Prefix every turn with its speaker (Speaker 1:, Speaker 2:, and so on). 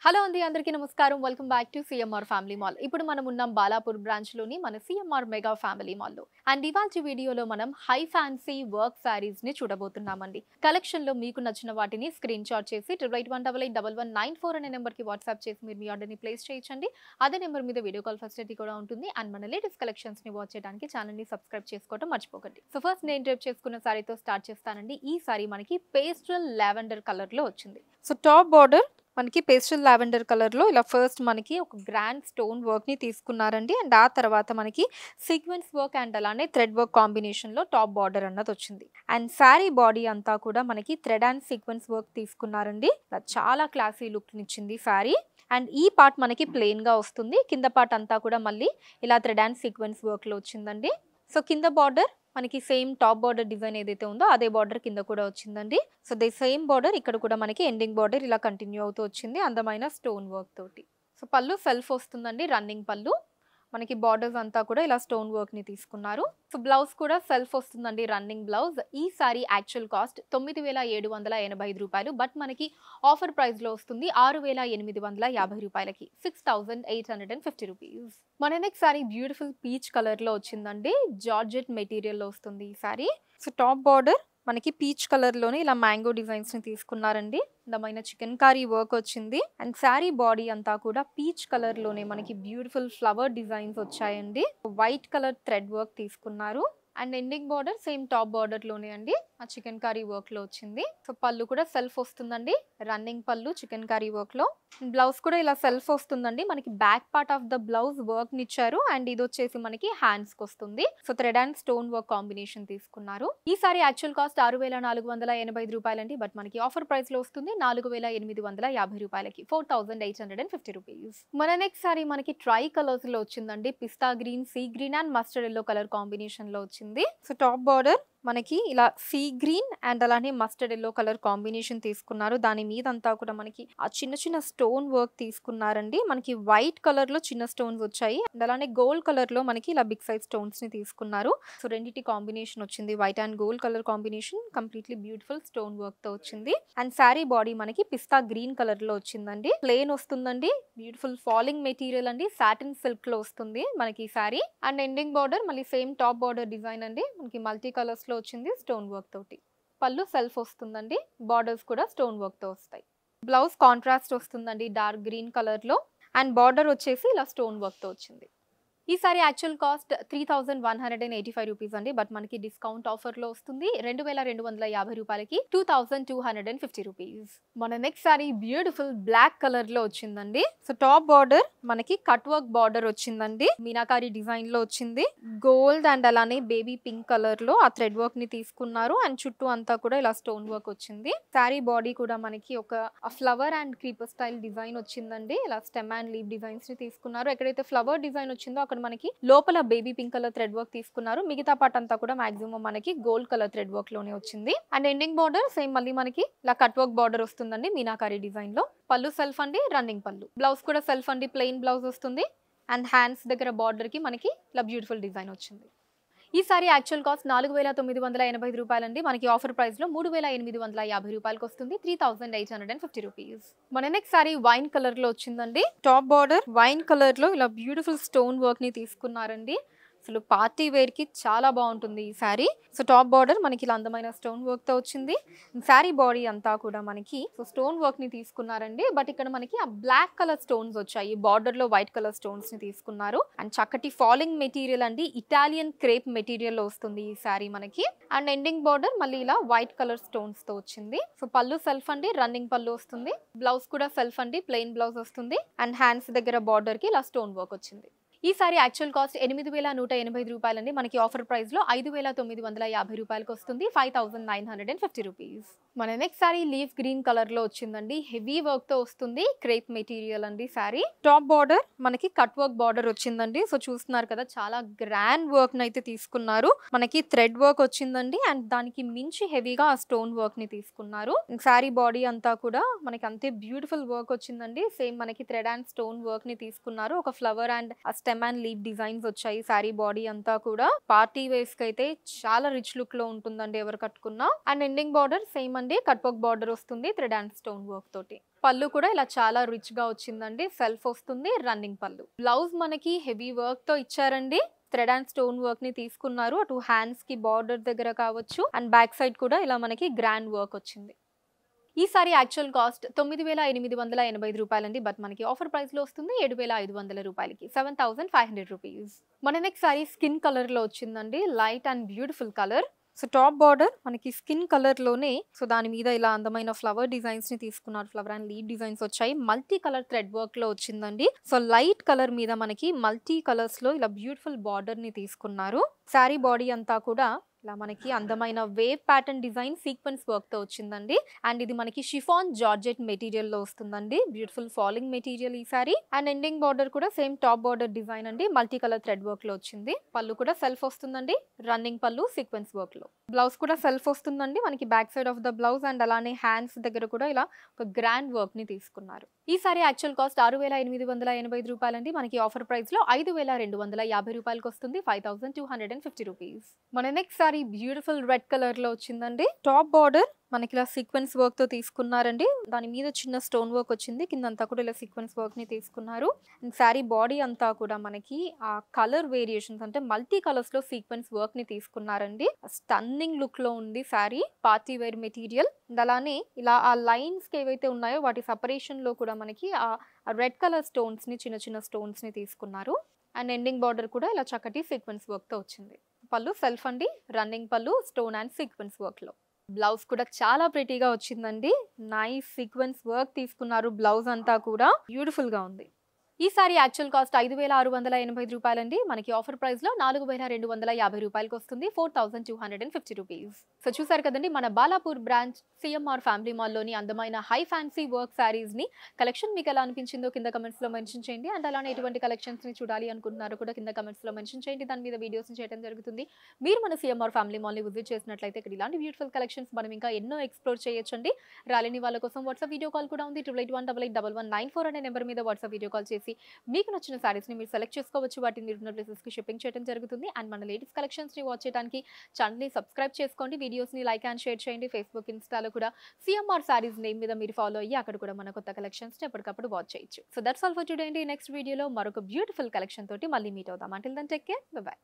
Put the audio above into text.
Speaker 1: Hello అండి అందరికీ నమస్కారం welcome back to CMR family mall. ఇప్పుడు మనం ఉన్నాం బాలాపూర్ బ్రాంచ్ లోని మన సిఎంఆర్ మెగా ఫ్యామిలీ మాల్ లో. అండ్ ఇవాల్టి వీడియోలో మనం హై ఫ్యాన్సీ వర్క్ సారీస్ ని చూడబోతున్నామండి. కలెక్షన్ లో మీకు నచ్చిన వాటిని స్క్రీన్ షాట్ చేసి 8818881194 అనే నెంబర్ కి వాట్సాప్ చేసి మీరు మీ ఆర్డర్ ని ప్లేస్ చేయొచ్చండి. అదే నెంబర్ మీద వీడియో కాల్ ఫెసిలిటీ కూడా ఉంటుంది. అండ్ మన లేటెస్ట్ కలెక్షన్స్ ని వాచ్ చేయడానికి ఛానల్ ని సబ్స్క్రైబ్ చేసుకోవడం మర్చిపోకండి. సో ఫస్ట్ నేను డ్రైప్ చేసుకున్న సారీతో స్టార్ట్ చేస్తానండి. ఈ సారీ మనకి పేస్టల్ లావెండర్ కలర్ లో వచ్చింది. సో టాప్ బార్డర్ మనకి పేస్టల్ లావెండర్ కలర్లో ఇలా ఫస్ట్ మనకి ఒక గ్రాండ్ స్టోన్ వర్క్ని తీసుకున్నారండి. అండ్ ఆ తర్వాత మనకి సీక్వెన్స్ వర్క్ అండ్ అలానే థ్రెడ్ వర్క్ కాంబినేషన్లో టాప్ బార్డర్ అన్నది వచ్చింది. అండ్ శారీ బాడీ అంతా కూడా మనకి థ్రెడ్ అండ్ సీక్వెన్స్ వర్క్ తీసుకున్నారండి. చాలా క్లాసీ లుక్ని ఇచ్చింది శారీ. అండ్ ఈ పార్ట్ మనకి ప్లెయిన్గా వస్తుంది. కింద పార్ట్ అంతా కూడా మళ్ళీ ఇలా థ్రెడ్ అండ్ సీక్వెన్స్ వర్క్లో వచ్చిందండి. సో కింద బార్డర్ మనకి సేమ్ టాప్ బార్డర్ డిజైన్ ఏదైతే ఉందో అదే బార్డర్ కింద కూడా వచ్చిందండి. సో ది సేమ్ బార్డర్ ఇక్కడ కూడా మనకి ఎండింగ్ బార్డర్ ఇలా కంటిన్యూ అవుతూ వచ్చింది అందమైన స్టోన్ వర్క్ తోటి. సో పళ్ళు సెల్ఫ్ వస్తుందండి, రన్నింగ్ పళ్ళు. మనకి బార్డర్స్ అంతా కూడా ఇలా స్టోన్ వర్క్ ని తీసుకున్నారు. సో బ్లౌజ్ కూడా సెల్ఫ్ వస్తుందండి, రన్నింగ్ బ్లౌజ్. ఈ సారీ యాక్చువల్ కాస్ట్ 9785 రూపాయలు. బట్ మనకి ఆఫర్ ప్రైస్ లో వస్తుంది 6850 రూపాయలకి, 6850 రూపీస్. మన next sari beautiful peach colour లో వచ్చిందండి. జార్జెట్ మెటీరియల్ లో వస్తుంది ఈ సారీ. సో టాప్ బార్డర్ మనకి పీచ్ కలర్ లోనే ఇలా మ్యాంగో డిజైన్స్ ని తీసుకున్నారండి. అందమైన చికెన్ కారీ వర్క్ వచ్చింది. అండ్ శారీ బాడీ అంతా కూడా పీచ్ కలర్ లోనే మనకి బ్యూటిఫుల్ ఫ్లవర్ డిజైన్స్ వచ్చాయండి. వైట్ కలర్ థ్రెడ్ వర్క్ తీసుకున్నారు. And ending border same top border లోనే అండి ఆ చికెన్ కర్రీ వర్క్ లో వచ్చింది. సో పళ్ళు కూడా సెల్ఫ్ వస్తుందండి, రన్నింగ్ పళ్ళు చికెన్ కర్రీ వర్క్ లో. బ్లౌజ్ కూడా ఇలా సెల్ఫ్ వస్తుందండి. మనకి back part of the blouse work నిచ్చారు. అండ్ ఇది వచ్చేసి మనకి హ్యాండ్స్ కి వస్తుంది. So thread and stone work combination తీసుకున్నారు. ఈ సారీ యాక్చువల్ కాస్ట్ 6485 రూపాయలండి. బట్ మనకి ఆఫర్ ప్రైస్ లో వస్తుంది 4850 రూపాయలకి, 4850 రూపీస్. మన నెక్స్ట్ సారీ మనకి ట్రై కలర్స్ లో వచ్చిందండి. Pista green, sea green and mustard yellow colour combination లో వచ్చింది. సో టాప్ బార్డర్ మనకి ఇలా సీ గ్రీన్ అండ్ అలానే మస్టర్డ్ ఎల్లో కలర్ కాంబినేషన్ తీసుకున్నారు. దాని మీద అంతా కూడా మనకి ఆ చిన్న చిన్న స్టోన్ వర్క్ తీసుకున్నారండి. మనకి వైట్ కలర్ లో చిన్న స్టోన్స్ వచ్చాయి. అండ్ అలానే గోల్డ్ కలర్ లో మనకి ఇలా బిగ్ సైజ్ స్టోన్స్ ని తీసుకున్నారు. సో రెండిటి కాంబినేషన్ వచ్చింది, white and gold colour combination. Completely beautiful stone work తో వచ్చింది. అండ్ శారీ బాడీ మనకి పిస్తా గ్రీన్ కలర్ లో వచ్చిందండి. ప్లెయిన్ వస్తుందండి, బ్యూటిఫుల్ ఫాలింగ్ మెటీరియల్ అండి, సాటిన్ సిల్క్ లో వస్తుంది మనకి ఈ శారీ. అండ్ ఎండింగ్ బార్డర్ మళ్ళీ సేమ్ టాప్ బార్డర్ డిజైన్ అండి, మనకి మల్టీ కలర్స్ లో వచ్చింది స్టోన్ వర్క్ తోటి. పళ్ళు సెల్ఫ్ వస్తుందండి, బార్డర్స్ కూడా స్టోన్ వర్క్ తో వస్తాయి. బ్లౌజ్ కాంట్రాస్ట్ వస్తుందండి డార్క్ గ్రీన్ కలర్ లో. అండ్ బార్డర్ వచ్చేసి ఇలా స్టోన్ వర్క్ తో వచ్చింది. ఈ సారీ యాక్చువల్ కాస్ట్ 3185 రూపీస్ అండి. బట్ మనకి డిస్కౌంట్ ఆఫర్ లో వస్తుంది 2250 రూపాయలకి, 2250 రూపీస్. మన next sari beautiful black colour లో వచ్చిందండి. సో టాప్ బార్డర్ మనకి కట్ వర్క్ బార్డర్ వచ్చిందండి, మీనాకారి డిజైన్ లో వచ్చింది. గోల్డ్ అండ్ అలానే బేబీ పింక్ కలర్ లో ఆ థ్రెడ్ వర్క్ ని తీసుకున్నారు. అండ్ చుట్టూ అంతా కూడా ఇలా స్టోన్ వర్క్ వచ్చింది. సారీ బాడీ కూడా మనకి ఒక flower and creeper style design వచ్చిందండి. ఇలా స్టెమ్ అండ్ లీవ్ డిజైన్స్ ని తీసుకున్నారు. ఎక్కడైతే ఫ్లవర్ డిజైన్ వచ్చిందో అక్కడ మనకి లోపల baby pink colour thread work తీసుకున్నారు. మిగతా పార్ట్ అంతా కూడా మాక్సిమం మనకి గోల్డ్ కలర్ థ్రెడ్ వర్క్ లోనే వచ్చింది. అండ్ ఎండింగ్ బార్డర్ సేమ్ మళ్ళీ మనకి ఇలా కట్ వర్క్ బార్డర్ వస్తుందండి మీనాకారి డిజైన్ లో. పళ్ళు సెల్ఫ్ అండి, రన్నింగ్ పళ్ళు. బ్లౌజ్ కూడా సెల్ఫ్ అండి, ప్లెయిన్ బ్లౌజ్ వస్తుంది. అండ్ హ్యాండ్స్ దగ్గర బార్డర్ కి మనకి ఇలా బ్యూటిఫుల్ డిజైన్ వచ్చింది. ఈ సారీ యాక్చువల్ కాస్ట్ 4985 రూపాయలండి. మనకి ఆఫర్ ప్రైస్ లో 3850 రూపాయలకి వస్తుంది, 3850 రూపీస్. మన నెక్స్ట్ సారీ వైన్ కలర్ లో వచ్చిందండి. టాప్ బార్డర్ వైన్ కలర్ లో ఇలా బ్యూటిఫుల్ స్టోన్ వర్క్ ని తీసుకున్నారండి. అసలు పార్టీ వేర్ కి చాలా బాగుంటుంది ఈ సారీ. సో టాప్ బార్డర్ మనకి ఇలా అందమైన స్టోన్ వర్క్ తో వచ్చింది. సారీ బాడీ అంతా కూడా మనకి సో స్టోన్ వర్క్ ని తీసుకున్నారండి. బట్ ఇక్కడ మనకి ఆ బ్లాక్ కలర్ స్టోన్స్ వచ్చాయి, బార్డర్ లో వైట్ కలర్ స్టోన్స్ ని తీసుకున్నారు. అండ్ చక్కటి ఫాలింగ్ మెటీరియల్ అండి, ఇటాలియన్ క్రేప్ మెటీరియల్ లో వస్తుంది ఈ సారీ మనకి. అండ్ ఎండింగ్ బార్డర్ మళ్ళీ ఇలా వైట్ కలర్ స్టోన్స్ తో వచ్చింది. సో పళ్ళు సెల్ఫ్ అండి, రన్నింగ్ పళ్ళు వస్తుంది. బ్లౌజ్ కూడా సెల్ఫ్ అండి, ప్లెయిన్ బ్లౌజ్ వస్తుంది. అండ్ హ్యాండ్స్ దగ్గర బార్డర్ కి ఇలా స్టోన్ వర్క్ వచ్చింది. ఈ సారీ యాక్చువల్ కాస్ట్ 8185 రూపాయలండి. మనకి ఆఫర్ ప్రైస్ లో 5950 రూపాయలకి వస్తుంది, 5950 రూపీస్. మన next sorry leaf green colour లో వచ్చిందండి. హెవీ వర్క్ తో వస్తుంది, క్రేప్ మెటీరియల్ అండి సారీ. టాప్ బార్డర్ మనకి కట్ వర్క్ బార్డర్ వచ్చిందండి. సో చూస్తున్నారు కదా, చాలా గ్రాండ్ వర్క్ అయితే తీసుకున్నారు. మనకి థ్రెడ్ వర్క్ వచ్చిందండి. అండ్ దానికి మించి హెవీగా ఆ స్టోన్ వర్క్ ని తీసుకున్నారు. సారీ బాడీ అంతా కూడా మనకి అంతే బ్యూటిఫుల్ వర్క్ వచ్చిందండి. సేమ్ మనకి థ్రెడ్ అండ్ స్టోన్ వర్క్ ని తీసుకున్నారు. ఒక flower and stem and leave designs వచ్చాయి. సారీ బాడీ అంతా కూడా పార్టీ వేర్స్ కి అయితే చాలా రిచ్ లుక్ లో ఉంటుందండి ఎవరు కట్టుకున్నా. అండ్ ఎండింగ్ బార్డర్ సేమ్ అండి, కట్ వర్క్ బార్డర్ వస్తుంది థ్రెడ్ అండ్ స్టోన్ వర్క్ తోటి. పళ్ళు కూడా ఇలా చాలా రిచ్ గా వచ్చిందండి. సెల్ఫ్ వస్తుంది, రన్నింగ్ పళ్ళు. బ్లౌజ్ మనకి హెవీ వర్క్ తో ఇచ్చారండి. థ్రెడ్ అండ్ స్టోన్ వర్క్ ని తీసుకున్నారు. అటు హ్యాండ్స్ కి బార్డర్ దగ్గర కావచ్చు అండ్ బ్యాక్ సైడ్ కూడా ఇలా మనకి గ్రాండ్ వర్క్ వచ్చింది. ఈ సారీ యాక్చువల్ కాస్ట్ 9885 రూపాయలండి. బట్ మనకి ఆఫర్ ప్రైస్ లో వస్తుంది 7500 రూపాయలకి, 7500 రూపీస్. మన నెక్స్ట్ సారీ స్కిన్ కలర్ లో వచ్చిందండి. Light and beautiful colour. So top border మనకి స్కిన్ కలర్ లోనే, సో దాని మీద ఇలా అందమైన ఫ్లవర్ డిజైన్స్ ని తీసుకున్నారు. ఫ్లవర్ అండ్ లీడ్ డిజైన్స్ వచ్చాయి. మల్టీ కలర్ థ్రెడ్ వర్క్ లో వచ్చిందండి. సో లైట్ కలర్ మీద మనకి మల్టీ కలర్స్ లో ఇలా బ్యూటిఫుల్ బార్డర్ ని తీసుకున్నారు. శారీ బాడీ అంతా కూడా ఇలా మనకి అందమైన wave pattern design sequence work తో వచ్చిందండి. అండ్ ఇది మనకి షిఫాన్ జార్జెట్ మెటీరియల్ లో వస్తుందండి. బ్యూటిఫుల్ ఫాలింగ్ మెటీరియల్ ఈ సారీ. అండ్ ఎండింగ్ బార్డర్ కూడా సేమ్ టాప్ బార్డర్ డిజైన్ అండి. మల్టీ కలర్ థ్రెడ్ వర్క్ లో వచ్చింది. పళ్ళు కూడా సెల్ఫ్ వస్తుందండి. రన్నింగ్ పళ్ళు సీక్వెన్స్ వర్క్ లో. బ్లౌజ్ కూడా సెల్ఫ్ వస్తుందండి మనకి back side of the blouse. And అలానే హ్యాండ్స్ దగ్గర కూడా ఇలా ఒక గ్రాండ్ వర్క్ ని తీసుకున్నారు. ఈ సారీ యాక్చువల్ కాస్ట్ 6885 రూపాయలండి. మనకి ఆఫర్ ప్రైస్ లో 5250 రూపాయలకి వస్తుంది, 5250 రూపీస్. మన next sari beautiful red colour లో వచ్చిందండి. టాప్ బార్డర్ మనకి ఇలా సీక్వెన్స్ వర్క్ తో తీసుకున్నారండి. దాని మీద చిన్న స్టోన్ వర్క్ వచ్చింది. కిందంతా కూడా ఇలా సీక్వెన్స్ వర్క్ ని తీసుకున్నారు. అండ్ శారీ బాడీ అంతా కూడా మనకి ఆ కలర్ వేరియేషన్స్ అంటే మల్టీ కలర్స్ లో సీక్వెన్స్ వర్క్ ని తీసుకున్నారండి. స్టన్నింగ్ లుక్ లో ఉంది శారీ. Party wear material. అలానే ఇలా ఆ లైన్స్ కి ఏవైతే ఉన్నాయో వాటి సపరేషన్ లో కూడా మనకి ఆ రెడ్ కలర్ స్టోన్స్ ని, చిన్న చిన్న స్టోన్స్ ని తీసుకున్నారు. అండ్ ఎండింగ్ బార్డర్ కూడా ఇలా చక్కటి సీక్వెన్స్ వర్క్ తో వచ్చింది. పళ్ళు సెల్ఫ్ అండి. రన్నింగ్ పళ్ళు స్టోన్ అండ్ సీక్వెన్స్ వర్క్ లో. బ్లౌజ్ కూడా చాలా ప్రిటీగా వచ్చిందండి. నైస్ సీక్వెన్స్ వర్క్ తీసుకున్నారు. బ్లౌజ్ అంతా కూడా బ్యూటిఫుల్ గా ఉంది. ఈ సారీ యాక్చువల్ కాస్ట్ 5685 రూపాయలండి. మనకి ఆఫర్ ప్రైస్ లో 4250 రూపాయలకి వస్తుంది, 4250 రూపీస్. సో చూసారు కదండి మన Balapur branch CMR family mall లోని అందమైన హై ఫ్యాన్సీ వర్క్ సారీస్ ని కలెక్షన్ మీకు ఎలా అనిపించిందో కింద కమెంట్స్ లో మెన్షన్ చేయండి. అండ్ అలానే ఎటువంటి కలెక్షన్స్ ని చూడాలి అనుకుంటున్నారో కూడా కింద కమెంట్స్ లో మెన్షన్ చేయండి. దాని మీద వీడియోస్ చేయడం జరుగుతుంది. మీరు మన సిఎంఆర్ ఫ్యామిలీ మాల్ ని విజిట్ చేసినట్లయితే ఇక్కడ ఇలాంటి బ్యూటిఫుల్ కలెక్షన్స్ మనం ఇంకా ఎన్నో ఎక్స్ప్లోర్ చేయొచ్చండి. రాలేని వాళ్ళ కోసం వాట్సాప్ వీడియో కాల్ కూడా ఉంది. 8818881194 అనే నెంబర్ మీద వాట్సాప్ వీడియో కాల్ చేసి మీకు నచ్చిన సారీస్ ని మీరు సెలెక్ట్ చేసుకోవచ్చు. వాటిని మీరు ఉన్న ప్లేసెస్ కి షిప్పింగ్ చేయడం జరుగుతుంది. అండ్ మన లేటెస్ట్ కలెక్షన్స్ ని వాచ్ చేయడానికి ఛానల్ ని సబ్స్క్రైబ్ చేసుకోండి. వీడియోస్ ని లైక్ అండ్ షేర్ చేయండి. ఫేస్బుక్, ఇన్స్టాలో కూడా సిఎంఆర్ సారీస్ నేమ్ మీద మీరు ఫాలో అయ్యి అక్కడ కూడా మన కొత్త కలెక్షన్స్ ని ఎప్పటికప్పుడు వాచ్ చేయొచ్చు. So that's all for today అండి. నెక్స్ట్ వీడియోలో మరొక బ్యూటిఫుల్ కలెక్షన్ తోటి మళ్ళీ మీట్ అవుదాం. Until then take care. Bye by.